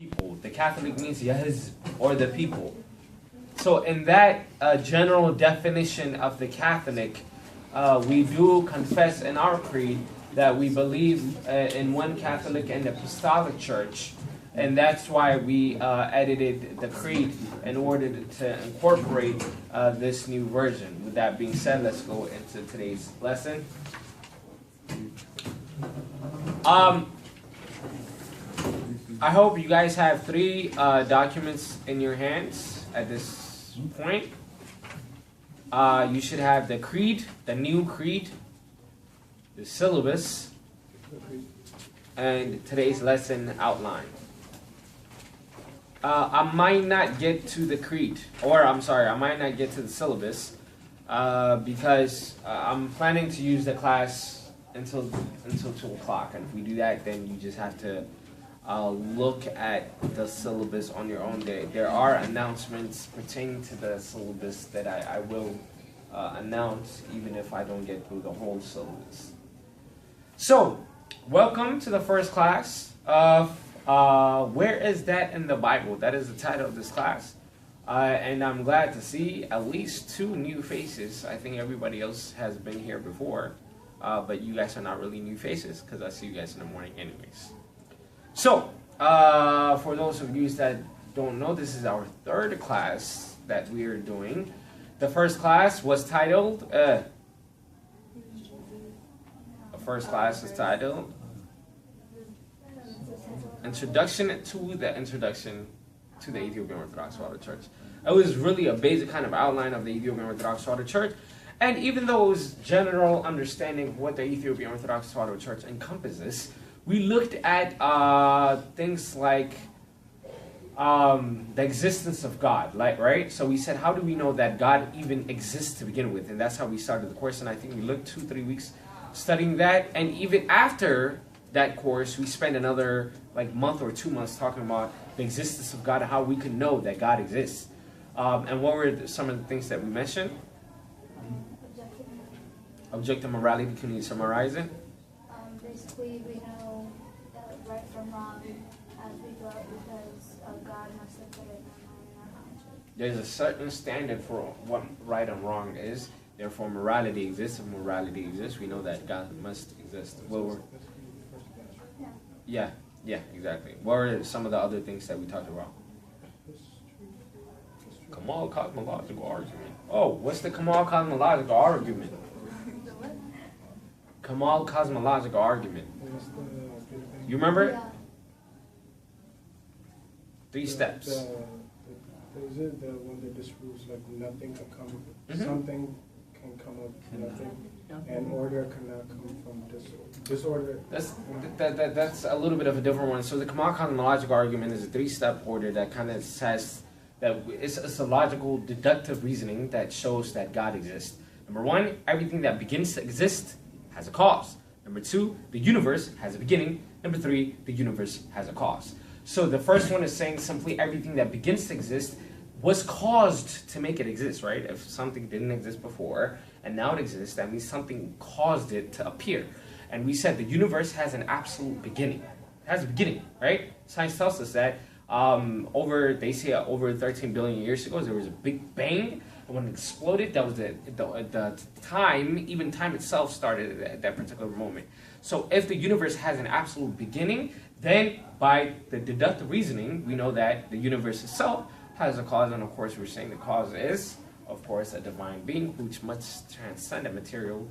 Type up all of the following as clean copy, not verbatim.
people. The Catholic means Yahz, or the people. So in that general definition of the Catholic, we do confess in our creed that we believe in one Catholic and Apostolic Church, and that's why we edited the creed in order to incorporate this new version. With that being said, let's go into today's lesson. I hope you guys have 3 documents in your hands at this point. You should have the creed, the new creed, the syllabus, and today's lesson outline. I might not get to the creed, or I might not get to the syllabus because I'm planning to use the class until 2 o'clock, and if we do that, then you just have to look at the syllabus on your own day. There are announcements pertaining to the syllabus that I will announce even if I don't get through the whole syllabus. So, welcome to the first class of Where is That in the Bible? That is the title of this class. And I'm glad to see at least 2 new faces. I think everybody else has been here before, but you guys are not really new faces because I see you guys in the morning anyways. So, for those of you that don't know, this is our 3rd class that we are doing. The first class was titled, Introduction to the Ethiopian Orthodox Water Church. It was really a basic kind of outline of the Ethiopian Orthodox Water Church. And even though it was general understanding of what the Ethiopian Orthodox Water Church encompasses, we looked at things like the existence of God, right? So we said, how do we know that God even exists to begin with? And that's how we started the course. And I think we looked 2-3 weeks studying that. And even after that course, we spent another month or 2 months talking about the existence of God and how we could know that God exists. And what were some of the things that we mentioned? Objective morality. Can you summarize it? Basically, we know right from wrong as we go because God must have put it in our mind and our conscience. There's a certain standard for what right and wrong is. Therefore, morality exists. If morality exists, we know that God must exist. Yeah, exactly. What are some of the other things that we talked about? Kamal cosmological argument. Oh, what's the Kamal cosmological argument? Kamal cosmological argument. You remember it? Yeah. 3 steps. Is it the one that disproves nothing can come, something can come up nothing, and order cannot come from disorder? That's a little bit of a different one. So the Kamal cosmological argument is a 3-step order that kind of says that it's a logical deductive reasoning that shows that God exists. Number 1, everything that begins to exist has a cause. Number 2, the universe has a beginning. Number 3, the universe has a cause. So the first one is saying simply everything that begins to exist was caused to make it exist, right? If something didn't exist before and now it exists, that means something caused it to appear. And we said the universe has an absolute beginning. It has a beginning, right? Science tells us that over 13 billion years ago, there was a big bang. And when it exploded, that was the time, even time itself started at that particular moment. So if the universe has an absolute beginning, then by the deductive reasoning, we know that the universe itself has a cause. And of course, we're saying the cause is, of course, a divine being which must transcend a material.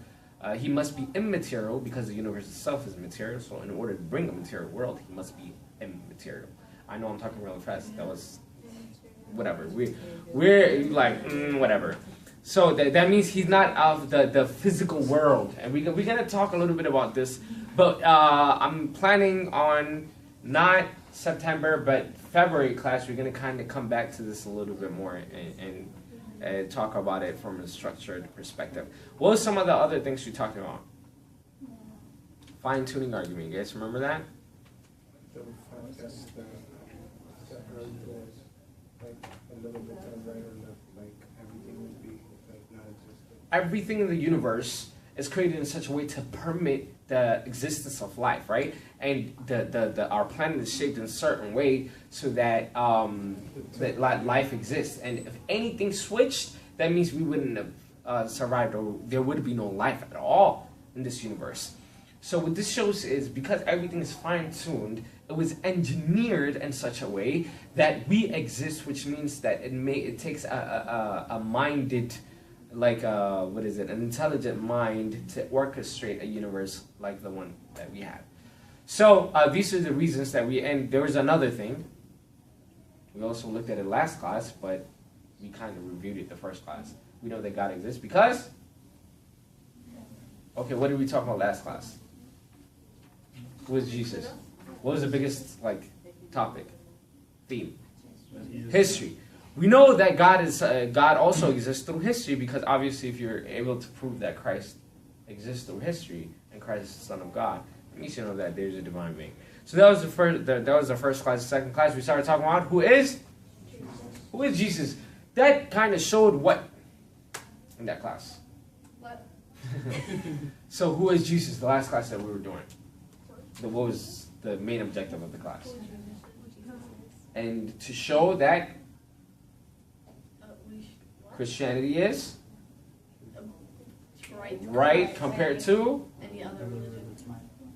He must be immaterial because the universe itself is material. So in order to bring a material world, he must be immaterial. I know I'm talking really fast. That was whatever. We're like, whatever. So that means he's not of the physical world. And we're going to talk a little bit about this. But I'm planning on not September, but February class. We're going to kind of come back to this a little bit more and talk about it from a structured perspective. What were some of the other things we talked about? Fine-tuning argument. You guys remember that? A little bit to the right or left, everything would be not existent. Everything in the universe is created in such a way to permit the existence of life, right? And our planet is shaped in a certain way so that life exists. And if anything switched, that means we wouldn't have survived, or there would be no life at all in this universe. So what this shows is, because everything is fine-tuned, it was engineered in such a way that we exist, which means that it takes a minded, like an intelligent mind to orchestrate a universe like the one that we have. So these are the reasons that and there was another thing. We also looked at it last class, but we kind of reviewed it the first class. We know that God exists because, okay, what did we talk about last class? Who is Jesus? What was the biggest topic, theme? History. We know that God also exists through history, because obviously if you're able to prove that Christ exists through history and Christ is the Son of God, it means you know that there's a divine being. So that was the first. That was the first class. The second class, we started talking about who is Jesus. That kind of showed what in that class. What? So who is Jesus? The last class that we were doing. What was the main objective of the class? And to show that Christianity is right compared to any other religion.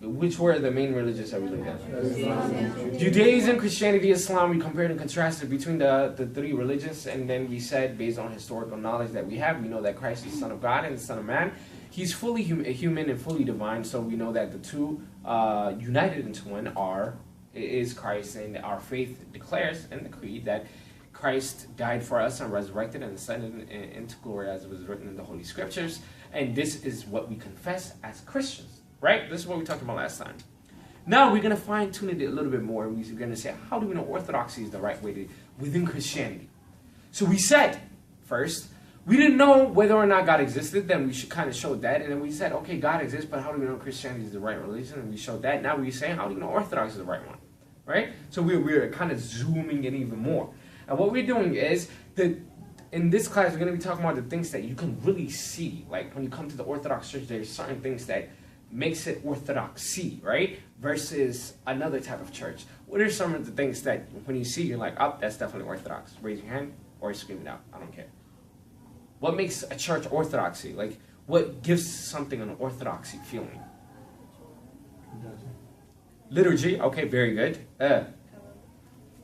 which were the main religions that we looked at? Judaism, Christianity, Islam. We compared and contrasted between the three religions, and then we said, based on historical knowledge that we have, we know that Christ is the Son of God and the Son of Man. He's fully human and fully divine, so we know that the two united into one is Christ, and our faith declares in the creed that Christ died for us and resurrected and ascended into glory, as it was written in the Holy Scriptures. And this is what we confess as Christians, right? This is what we talked about last time. Now we're going to fine-tune it a little bit more. We're going to say, how do we know orthodoxy is the right way within Christianity? So we said, first, we didn't know whether or not God existed. Then we should kind of show that. And then we said, okay, God exists, but how do we know Christianity is the right religion? And we showed that. Now we're saying, how do we know orthodox is the right one? Right? So we're kind of zooming in even more. And what we're doing is, in this class, we're going to be talking about the things that you can really see. Like when you come to the Orthodox Church, there's certain things that makes it orthodoxy, right? Versus another type of church. What are some of the things that when you see, you're like, oh, that's definitely Orthodox? Raise your hand or scream it out. I don't care. What makes a church orthodoxy? Like, what gives something an orthodoxy feeling? Liturgy. Okay, very good.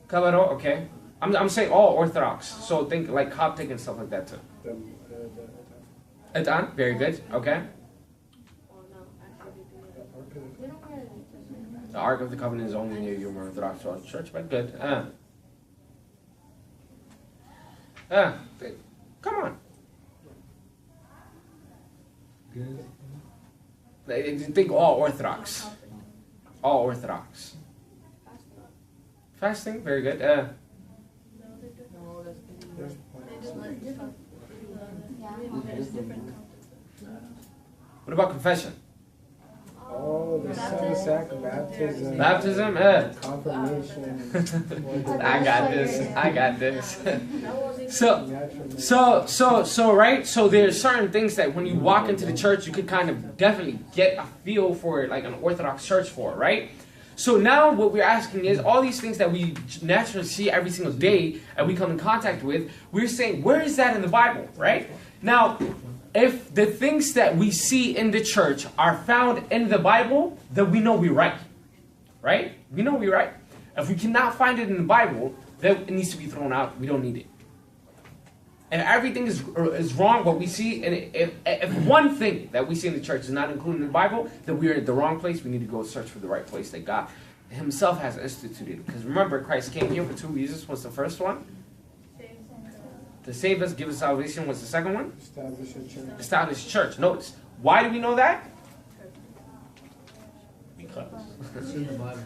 Kabbalah. Okay. I'm saying all Orthodox. So think like Coptic and stuff like that too. Etan. Very good. Okay. The Ark of the Covenant is only near your Orthodox church, but good. Come on. Think all Orthodox. All Orthodox. Fasting, very good. What about confession? Oh, the sack, baptism. Baptism, Confirmation. I got this. So, right? So there's certain things that when you walk into the church, you could kind of definitely get a feel for it, like an Orthodox church for, right? So now what we're asking is, all these things that we naturally see every single day and we come in contact with, we're saying, where is that in the Bible, right? Now, if the things that we see in the church are found in the Bible, then we know we're right. Right? We know we're right. If we cannot find it in the Bible, then it needs to be thrown out. We don't need it. And everything is wrong, what we see. And if one thing that we see in the church is not included in the Bible, then we are at the wrong place. We need to go search for the right place that God himself has instituted. Because remember, Christ came here for 2 reasons. What's the first one? To save us, give us salvation. What's the second one? Establish a church. Establish church. Notice. Why do we know that? Because. It's in the Bible.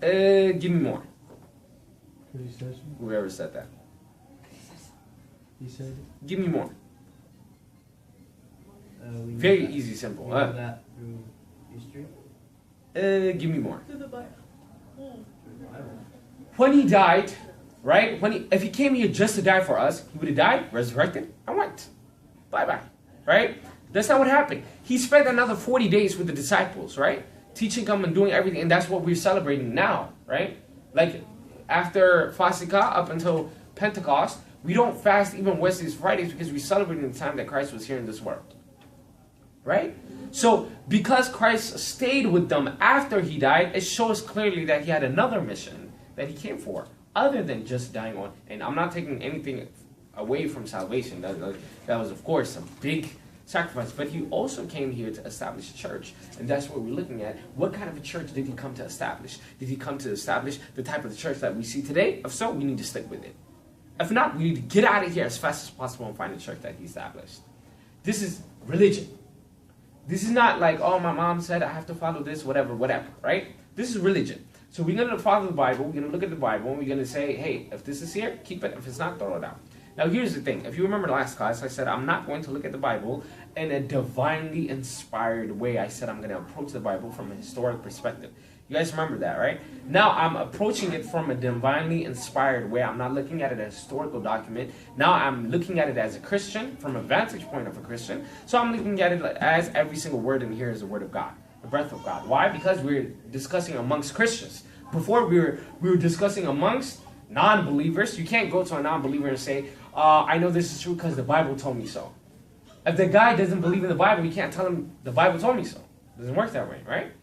Give me more. He says it. Whoever said that. He said it. Give me more. We know Very that. easy, simple. We know that through history. Give me more. Through the Bible. Through the Bible. When he died, right? If he came here just to die for us, he would have died, resurrected, and went. Bye-bye. Right? That's not what happened. He spent another 40 days with the disciples, right? Teaching them and doing everything, and that's what we're celebrating now, right? Like, after Fasika up until Pentecost, we don't fast even Wednesdays, Fridays, because we're celebrating the time that Christ was here in this world. Right? So, because Christ stayed with them after he died, it shows clearly that he had another mission that he came for, other than just dying on. And I'm not taking anything away from salvation. That was, of course, a big sacrifice. But he also came here to establish a church. And that's what we're looking at. What kind of a church did he come to establish? Did he come to establish the type of church that we see today? If so, we need to stick with it. If not, we need to get out of here as fast as possible and find a church that he established. This is religion. This is not like, oh, my mom said I have to follow this, whatever, right? This is religion. So we're going to follow the Bible, we're going to look at the Bible, and we're going to say, hey, if this is here, keep it. If it's not, throw it out. Now, here's the thing. If you remember last class, I said I'm not going to look at the Bible in a divinely inspired way. I said I'm going to approach the Bible from a historic perspective. You guys remember that, right? Now I'm approaching it from a divinely inspired way. I'm not looking at it as a historical document. Now I'm looking at it as a Christian, from a vantage point of a Christian. So I'm looking at it as every single word in here is the word of God, the breath of God. Why? Because we're discussing amongst Christians. Before we were discussing amongst non-believers. You can't go to a non-believer and say, I know this is true because the Bible told me so. If the guy doesn't believe in the Bible, you can't tell him the Bible told me so. It doesn't work that way, right?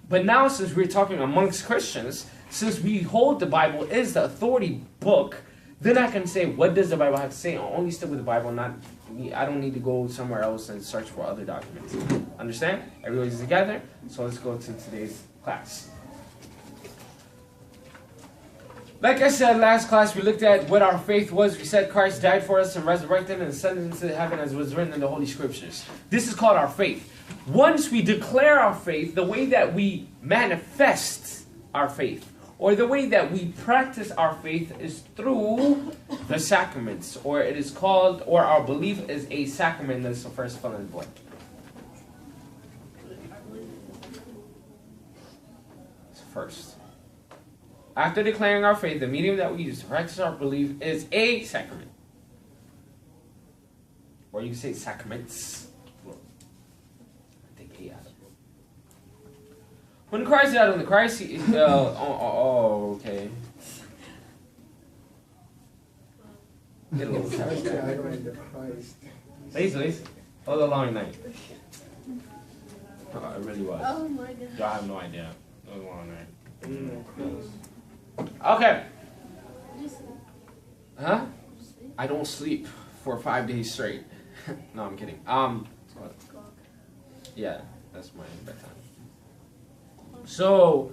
But now, since we're talking amongst Christians, since we hold the Bible is the authority book, then I can say, what does the Bible have to say? I'll only stick with the Bible, I don't need to go somewhere else and search for other documents. Understand? Everybody's together? So let's go to today's class. Like I said, last class we looked at what our faith was. We said Christ died for us and resurrected and ascended into heaven as was written in the Holy Scriptures. This is called our faith. Once we declare our faith, the way that we manifest our faith, or the way that we practice our faith, is through the sacraments, or it is called, or our belief is a sacrament. That's the first fill in the blank. It's first. After declaring our faith, the medium that we use to practice our belief is a sacrament. Or you can say sacraments. Take A out of it. When Christ died on the cross, okay. Get a little Christ. Please. It was a long night. Oh, it really was. Oh my God. Y'all have no idea. It was a long night. Okay. Huh? I don't sleep for 5 days straight. No, I'm kidding. Yeah, that's my bedtime. So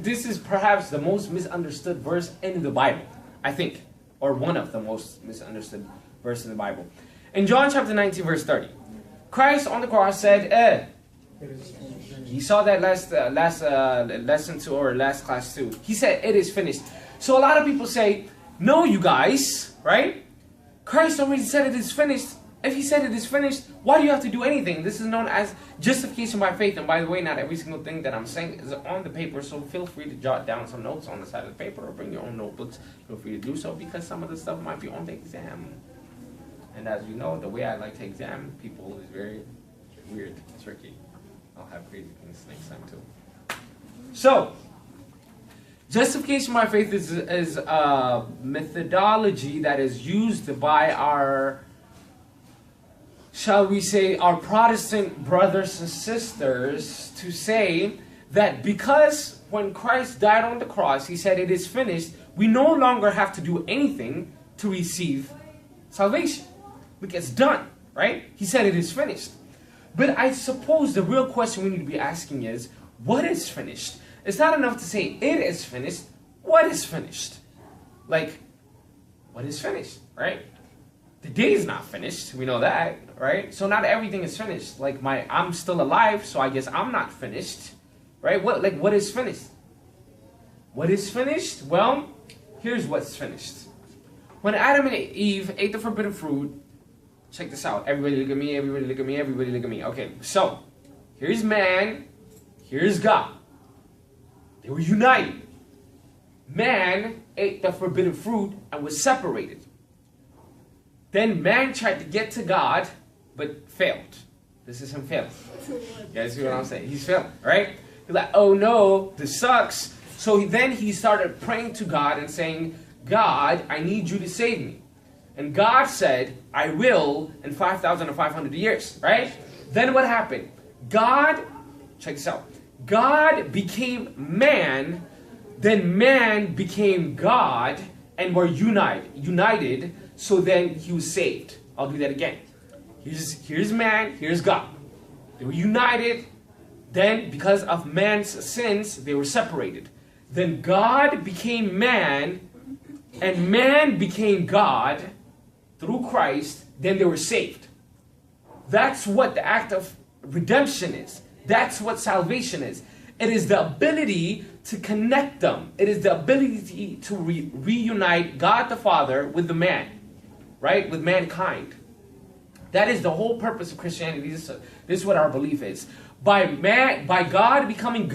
this is perhaps the most misunderstood verse in the Bible, I think, or one of the most misunderstood verses in the Bible. In John chapter 19, verse 30, Christ on the cross said, You saw that last lesson too, or last class too. He said, it is finished. So a lot of people say, no, you guys, right? Christ already said it is finished. If he said it is finished, why do you have to do anything? This is known as justification by faith. And by the way, not every single thing that I'm saying is on the paper, so feel free to jot down some notes on the side of the paper or bring your own notebooks. Feel free to do so because some of the stuff might be on the exam. And as you know, the way I like to examine people is very weird, tricky. I'll have crazy things next time too. So, justification by faith is a methodology that is used by our, shall we say, our Protestant brothers and sisters to say that because when Christ died on the cross, he said it is finished, we no longer have to do anything to receive salvation. Look, it's done, right? He said it is finished. But I suppose the real question we need to be asking is, what is finished? It's not enough to say it is finished. What is finished? Like, what is finished, right? The day is not finished. We know that, right? So not everything is finished. Like I'm still alive, so I guess I'm not finished, right? What is finished? What is finished? Well, here's what's finished. When Adam and Eve ate the forbidden fruit, check this out. Everybody look at me, everybody look at me, everybody look at me. Okay, so here's man, here's God. They were united. Man ate the forbidden fruit and was separated. Then man tried to get to God, but failed. This is him failing. You guys see what I'm saying? He's failing, right? He's like, oh no, this sucks. So then he started praying to God and saying, God, I need you to save me. And God said, I will in 5,500 years, right? Then what happened? God, check this out. God became man, then man became God, and were united, so then he was saved. I'll do that again. Here's man, here's God. They were united, then because of man's sins, they were separated. Then God became man, and man became God through Christ, then they were saved. That's what the act of redemption is. That's what salvation is. It is the ability to connect them. It is the ability to reunite God the Father with the man, right? With mankind. That is the whole purpose of Christianity. This is what our belief is. By God becoming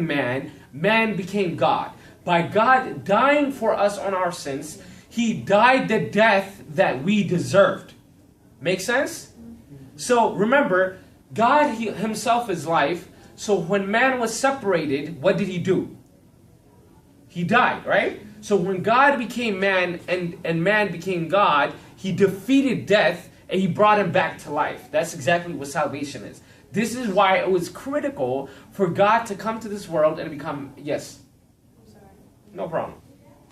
man, man became God. By God dying for us on our sins, he died the death that we deserved. Make sense? So remember, God himself is life. So when man was separated, what did he do? He died, right? So when God became man and man became God, he defeated death and he brought him back to life. That's exactly what salvation is. This is why it was critical for God to come to this world and become, yes? I'm sorry. No problem.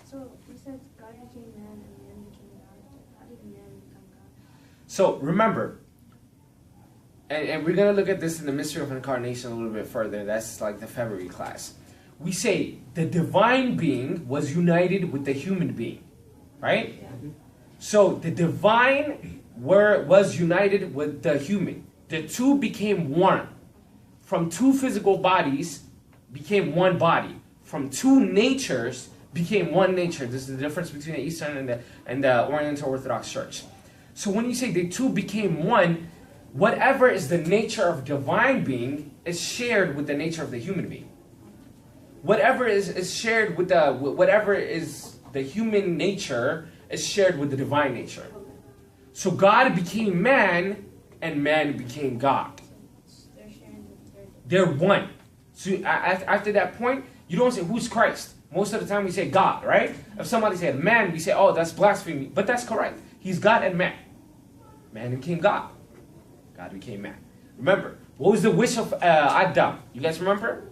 So you said God became man and man became God. How did man become God? So remember, and we're going to look at this in the mystery of incarnation a little bit further. That's like the February class. We say the divine being was united with the human being, right? Yeah. So the divine was united with the human. The two became one. From two physical bodies became one body. From two natures became one nature. This is the difference between the Eastern and the Oriental Orthodox Church. So when you say the two became one, whatever is the nature of divine being is shared with the nature of the human being. Whatever is shared with whatever is the human nature is shared with the divine nature. So God became man and man became God. They're sharing They're one. So after that point, you don't say who's Christ. Most of the time we say God, right? If somebody said man, we say, oh, that's blasphemy. But that's correct. He's God and man. Man became God. God became man. Remember, what was the wish of Adam? You guys remember?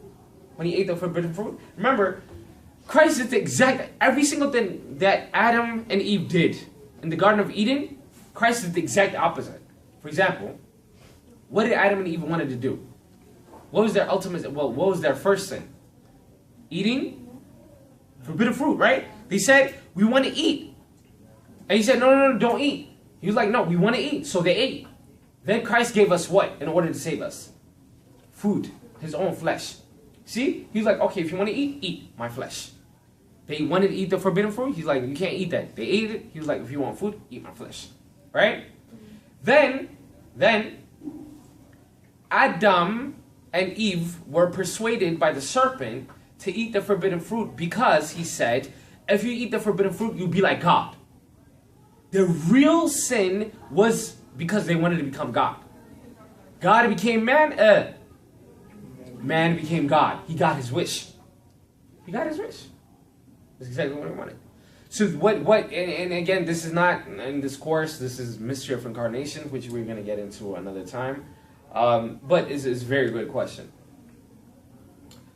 When he ate the forbidden fruit? Remember, Christ did the exact, every single thing that Adam and Eve did in the Garden of Eden, Christ did the exact opposite. For example, what did Adam and Eve wanted to do? What was their ultimate, what was their first sin? Eating forbidden fruit, right? They said, we want to eat. And he said, no, don't eat. He was like, no, we want to eat. So they ate. Then Christ gave us what in order to save us? Food, his own flesh. See? He's like, okay, if you want to eat my flesh. They wanted to eat the forbidden fruit. He's like, you can't eat that. They ate it. He was like, if you want food, eat my flesh. Right? Then Adam and Eve were persuaded by the serpent to eat the forbidden fruit because he said, if you eat the forbidden fruit, you'll be like God. The real sin was because they wanted to become God. God became man, man became God. He got his wish. He got his wish. That's exactly what he wanted. So and again, this is not in this course, this is Mystery of Incarnation, which we're going to get into another time. But it's a very good question.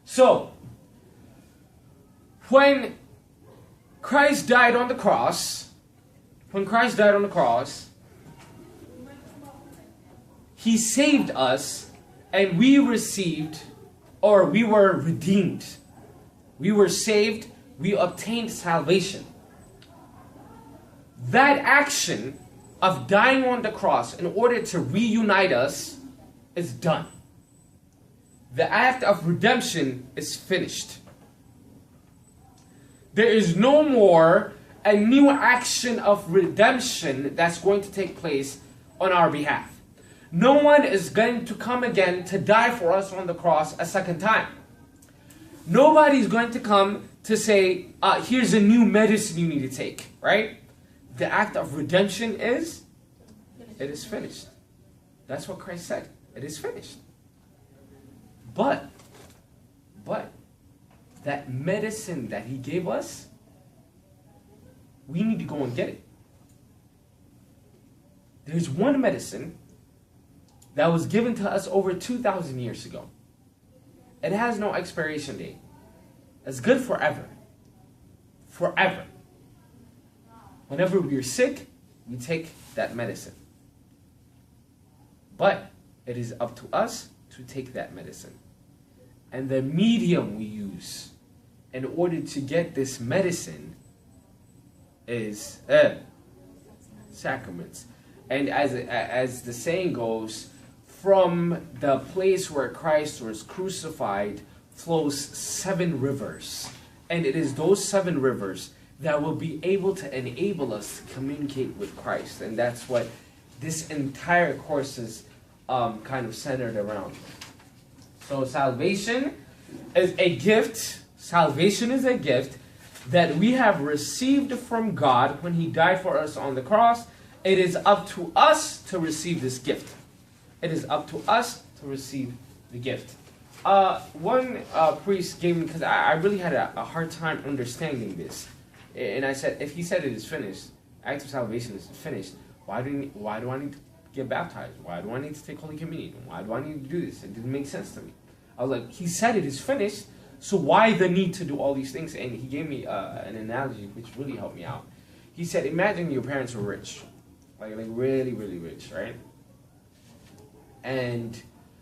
So, when Christ died on the cross, he saved us, and we received, or we were redeemed. We were saved, we obtained salvation. That action of dying on the cross in order to reunite us is done. The act of redemption is finished. There is no more a new action of redemption that's going to take place on our behalf. No one is going to come again to die for us on the cross a second time. Nobody's going to come to say, here's a new medicine you need to take, right? the act of redemption is, it is finished. That's what Christ said. It is finished. But that medicine that he gave us, we need to go and get it. There's one medicine that was given to us over 2,000 years ago. It has no expiration date. It's good forever. Forever. Whenever we're sick, we take that medicine. But it is up to us to take that medicine. And the medium we use in order to get this medicine is sacraments. And as the saying goes, from the place where Christ was crucified flows 7 rivers. And it is those 7 rivers that will be able to enable us to communicate with Christ. And that's what this entire course is kind of centered around. So salvation is a gift. Salvation is a gift that we have received from God when he died for us on the cross. It is up to us to receive this gift. It is up to us to receive the gift. One priest gave me, because I really had a hard time understanding this. And I said, if he said it is finished, act of salvation is finished, why do I need to get baptized? Why do I need to take Holy Communion? Why do I need to do this? It didn't make sense to me. I was like, he said it is finished, so why the need to do all these things? And he gave me an analogy which really helped me out. He said, imagine your parents were rich. Like really, really rich, right? And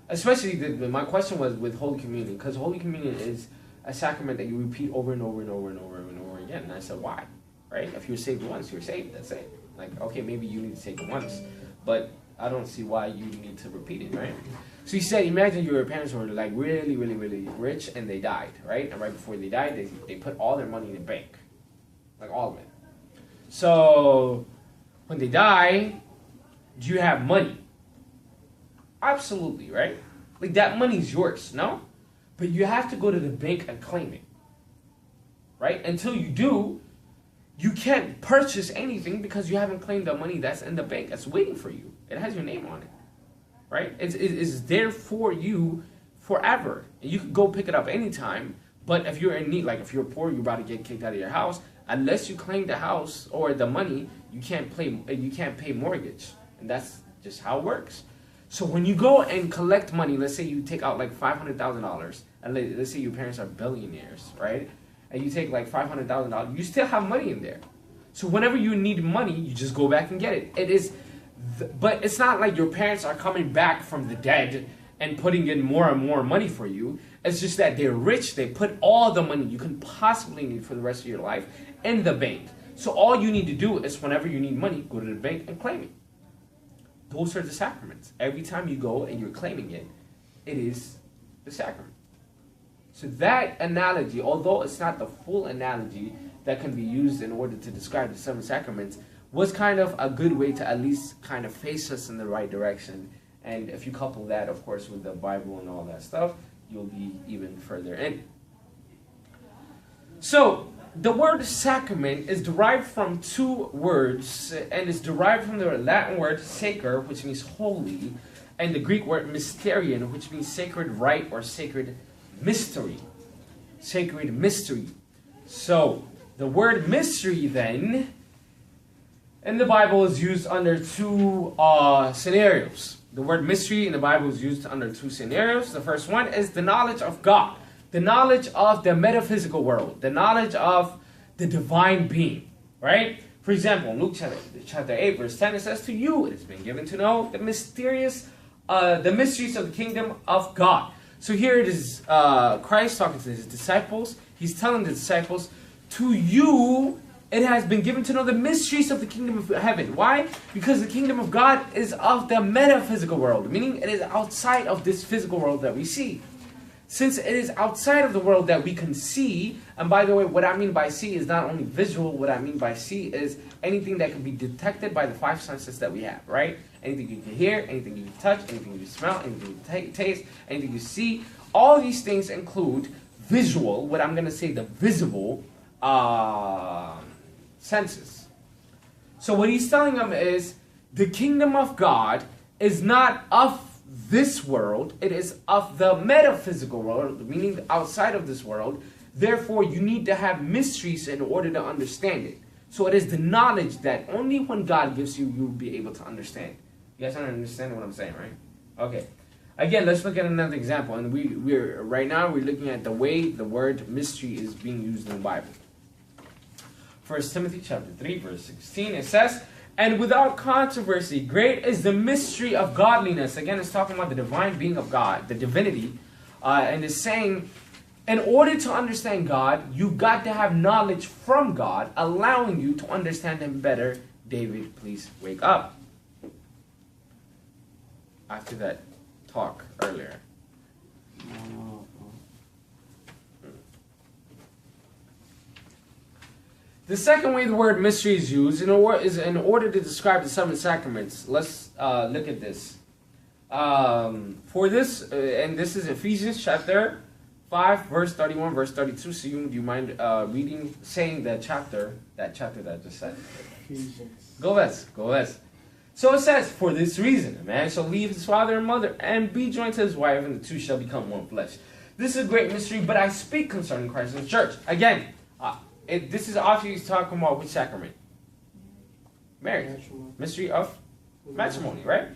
especially, my question was with Holy Communion, because Holy Communion is a sacrament that you repeat over and over and over and over and over again. And I said, why? Right? If you're saved once, you're saved. That's it. Like, okay, maybe you need to take it once, but I don't see why you need to repeat it, right? So he said, imagine your parents were like really, really, really rich and they died, right? And right before they died, they put all their money in the bank. Like all of it. So when they die, do you have money? Absolutely, right? Like that money's yours, no? But you have to go to the bank and claim it. Right? Until you do, you can't purchase anything because you haven't claimed the money that's in the bank. That's waiting for you. It has your name on it. Right? It's there for you forever. And you can go pick it up anytime. But if you're in need, like if you're poor, you're about to get kicked out of your house, unless you claim the house or the money, you can't pay mortgage. And that's just how it works. So when you go and collect money, let's say you take out like $500,000, and let's say your parents are billionaires, right? And you take like $500,000, you still have money in there. So whenever you need money, you just go back and get it. But it's not like your parents are coming back from the dead and putting in more and more money for you. It's just that they're rich. They put all the money you can possibly need for the rest of your life in the bank. So all you need to do is whenever you need money, go to the bank and claim it. Those are the sacraments. Every time you go and you're claiming it, it is the sacrament. So that analogy, although it's not the full analogy that can be used in order to describe the 7 sacraments, was kind of a good way to at least kind of face us in the right direction. And if you couple that, of course, with the Bible and all that stuff, you'll be even further in. So, the word sacrament is derived from 2 words, and is derived from the Latin word sacer, which means holy, and the Greek word mysterion, which means sacred rite or sacred mystery. Sacred mystery. So, the word mystery then, in the Bible is used under 2 scenarios. The word mystery in the Bible is used under 2 scenarios. The first one is the knowledge of God. The knowledge of the metaphysical world. The knowledge of the divine being. Right? For example, in Luke chapter 8, verse 10, it says, to you it has been given to know the mysteries, the mysteries of the kingdom of God. So here it is Christ talking to his disciples. He's telling the disciples, to you it has been given to know the mysteries of the kingdom of heaven. Why? Because the kingdom of God is of the metaphysical world, meaning it is outside of this physical world that we see. Since it is outside of the world that we can see, and by the way, what I mean by see is not only visual, what I mean by see is anything that can be detected by the 5 senses that we have, right? Anything you can hear, anything you can touch, anything you can smell, anything you can taste, anything you see. All these things include visual, what I'm going to say the visible senses. So what he's telling them is the kingdom of God is not of this world, it is of the metaphysical world, meaning outside of this world. Therefore, you need to have mysteries in order to understand it. So it is the knowledge that only when God gives you, you'll be able to understand. You guys understand what I'm saying, right? Okay. Again, let's look at another example. And we're right now we're looking at the way the word mystery is being used in the Bible. 1 Timothy chapter 3, verse 16, it says, "And without controversy, great is the mystery of godliness." Again, it's talking about the divine being of God, the divinity. And it's saying, in order to understand God, you got to have knowledge from God, allowing you to understand Him better. David, please wake up. After that talk earlier. The second way the word mystery is used is in order to describe the seven sacraments. Let's look at this. For this, and this is Ephesians chapter 5, verse 31, verse 32. So do you mind saying that chapter that I just said? Ephesians. Go let's. So it says, "For this reason, a man shall leave his father and mother and be joined to his wife, and the two shall become one flesh." This is a great mystery, but I speak concerning Christ and the church. Again, this is obviously talking about which sacrament? Marriage. Matrimony. Mystery of matrimony, right?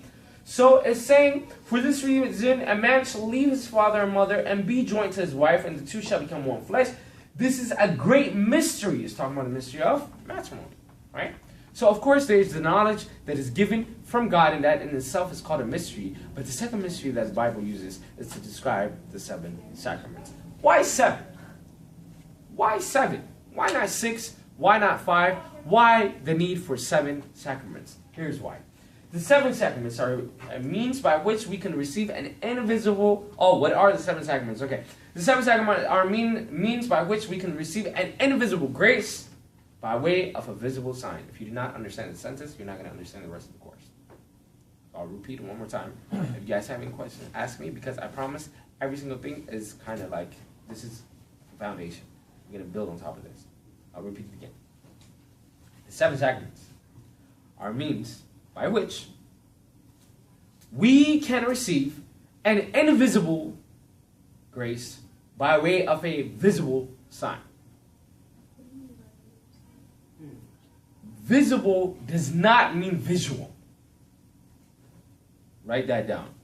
So it's saying, "For this reason, a man shall leave his father and mother and be joined to his wife, and the two shall become one flesh." This is a great mystery. It's talking about the mystery of matrimony, right? So of course there's the knowledge that is given from God, and that in itself is called a mystery. But the second mystery that the Bible uses is to describe the seven sacraments. Why seven? Why seven? Why not 6? Why not 5? Why the need for 7 sacraments? Here's why. The 7 sacraments are a means by which we can receive an invisible... Oh, what are the 7 sacraments? Okay. The 7 sacraments are means by which we can receive an invisible grace by way of a visible sign. If you do not understand the sentence, you're not going to understand the rest of the course. I'll repeat it one more time. If you guys have any questions, ask me, because I promise every single thing is kind of like, this is the foundation. We're going to build on top of this. I'll repeat it again. The 7 sacraments are means by which we can receive an invisible grace by way of a visible sign. Visible does not mean visual. Write that down.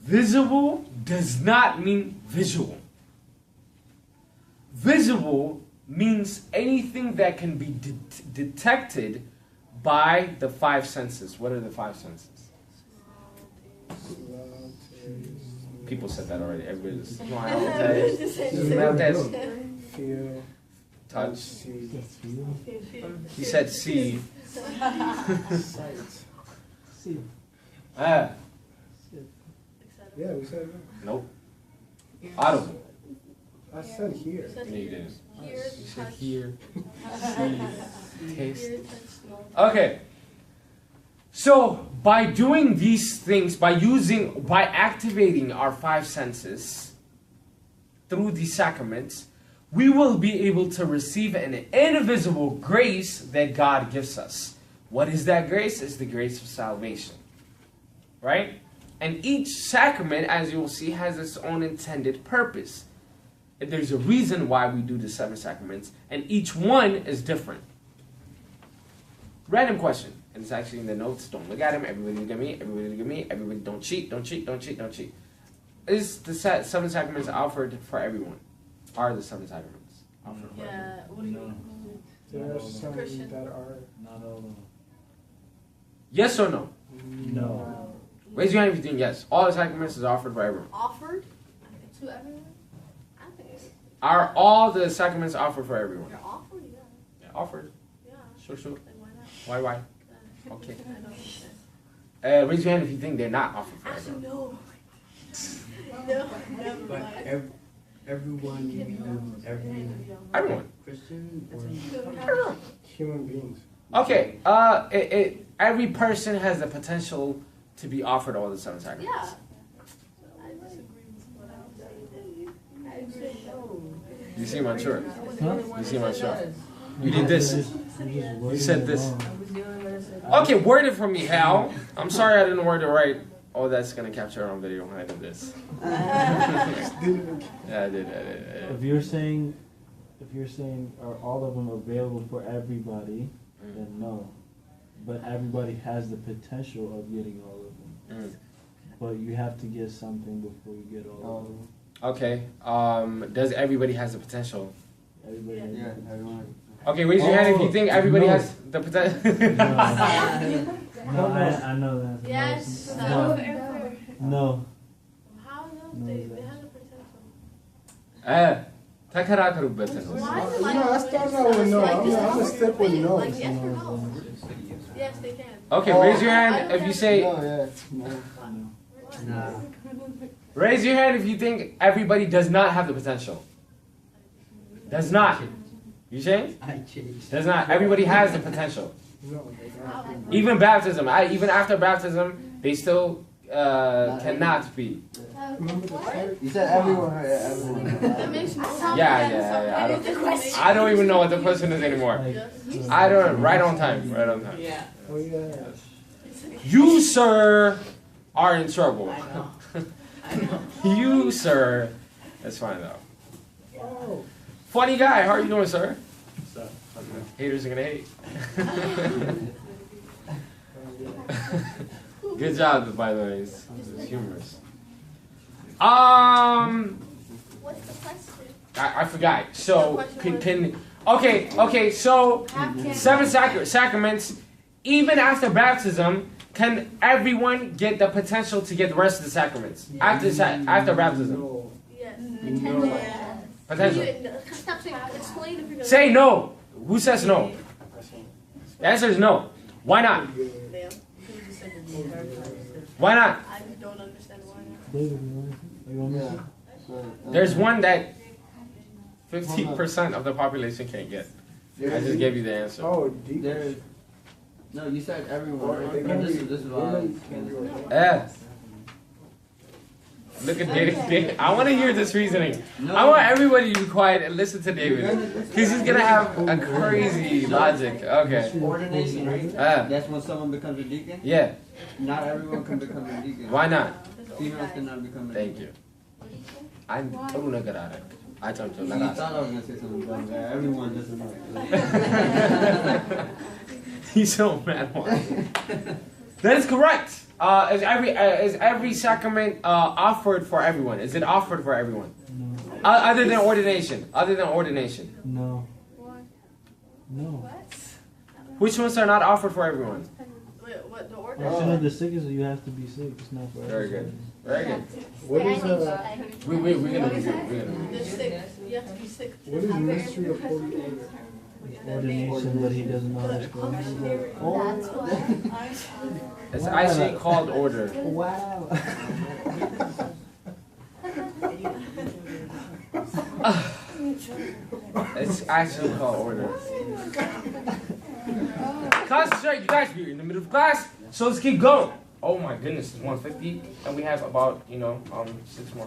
Visible does not mean visual. Visible means anything that can be detected by the 5 senses. What are the 5 senses? People said that already. Everybody just smell, taste, Feel. touch. See. He said see. Sight. See. Ah, Yeah, we said that. nope. Audible. I said here. No, you didn't. Hear, You said touch, hear, see, taste. hear, touch, smell. Okay. So, by doing these things, by activating our 5 senses through these sacraments, we will be able to receive an invisible grace that God gives us. What is that grace? It's the grace of salvation. Right? And each sacrament, as you will see, has its own intended purpose. There's a reason why we do the 7 sacraments, and each one is different. Random question, and it's actually in the notes. Don't look at him. Everybody look at me. Everybody look at me. Everybody don't cheat. Don't cheat. Don't cheat. Don't cheat. Is the 7 sacraments offered for everyone? Are the 7 sacraments offered for everyone? Yeah, what do you mean? There are some Christian. that are. Not all of them. Yes or no? No. Raise your hand if you think yes. All the sacraments is offered for everyone. Offered to everyone? I think it's, Are all the sacraments offered for everyone? they're offered, yeah. Yeah, offered. Yeah. Sure. Like, why not? Why? Yeah. Okay. I don't understand. Raise your hand if you think they're not offered for Actually, everyone. no. No, never But mind. everyone, you mean Everyone. Christian or Human beings. Okay. Every person has the potential to be offered all the 7 sacraments. Yeah. I disagree with what I'm saying. I agree. You seem unsure. Huh? You seem unsure. You did this. You said this. Wrong. Okay, word it for me, Hal. I'm sorry I didn't word it right. Oh, that's gonna capture on video when I do this. Yeah, I did. If you're saying, are all of them available for everybody, then no. But everybody has the potential of getting all of them. But you have to get something before you get all of them. Okay. Does everybody has the potential? Everybody has Yeah, the everyone. Okay, raise your hand if you think everybody No. has the potential. No, I know that. Yes. No. No. No. How no? No, They that's- have the potential. ተከራከሩበት ነው። Why is it No, like I start out with no. I'm gonna stick with no. Like yes or no? Yes, they can. Okay, raise your hand if you say. No, yeah. No. Nah. Raise your hand if you think everybody does not have the potential. Does not. You change? I changed. Does not. Everybody has the potential. No, they don't. Even baptism. Even after baptism, they still cannot be. Remember the part? You said everyone. Yeah, everyone. That makes more sense. Yeah. I don't even know what the question is anymore. Like, I don't. Right on time. Right on time. Oh yeah. You, sir, are in trouble. You, sir. That's fine though. Oh. Funny guy. How are you doing, sir? Haters are gonna hate. Good job, by the way. It's humorous. What's the question? I forgot. So okay. So seven sacraments. Even after baptism, can everyone get the potential to get the rest of the sacraments after baptism? No. Yes. No. Potential. Stop saying. Explain if you're gonna. Say no. Who says no? The answer is no. Why not? Damn. Why not? I don't understand why not. David, you want me to? There's one that 50% of the population can't get. I just gave you the answer. Oh, There. deep. No, you said everyone. Or they can This be. is why. Women can be ordained. Yeah. Look at David. I want to hear this reasoning. No. I want everybody to be quiet and listen to David. Because he's going to have a crazy logic. Okay. Ordination, right? That's when someone becomes a deacon. Yeah. Not everyone can become a deacon. Why not? Females cannot become a Thank deacon. you. I'm totally good at it. I told you. You Not thought I was gonna say something dumb. Yeah, everyone doesn't know. He's so mad. Why? That is correct. Is every sacrament offered for everyone? Is it offered for everyone? No. Other than ordination. Other than ordination. No. No. Which ones are not offered for everyone? Wait, what? The order? Actually, the sick is you have to be sick. It's not for Very good. everybody. Very good. What is We're gonna be good. We're gonna be The sick. You have to be sick. what is mystery of holy order? Ordination, but he doesn't know how to spell it. That's what. It's actually called order. Wow. It's actually called order. Concentrate, you guys. We're in the middle of class, so let's keep going. Oh my goodness, it's 1:50, and we have about 6 more.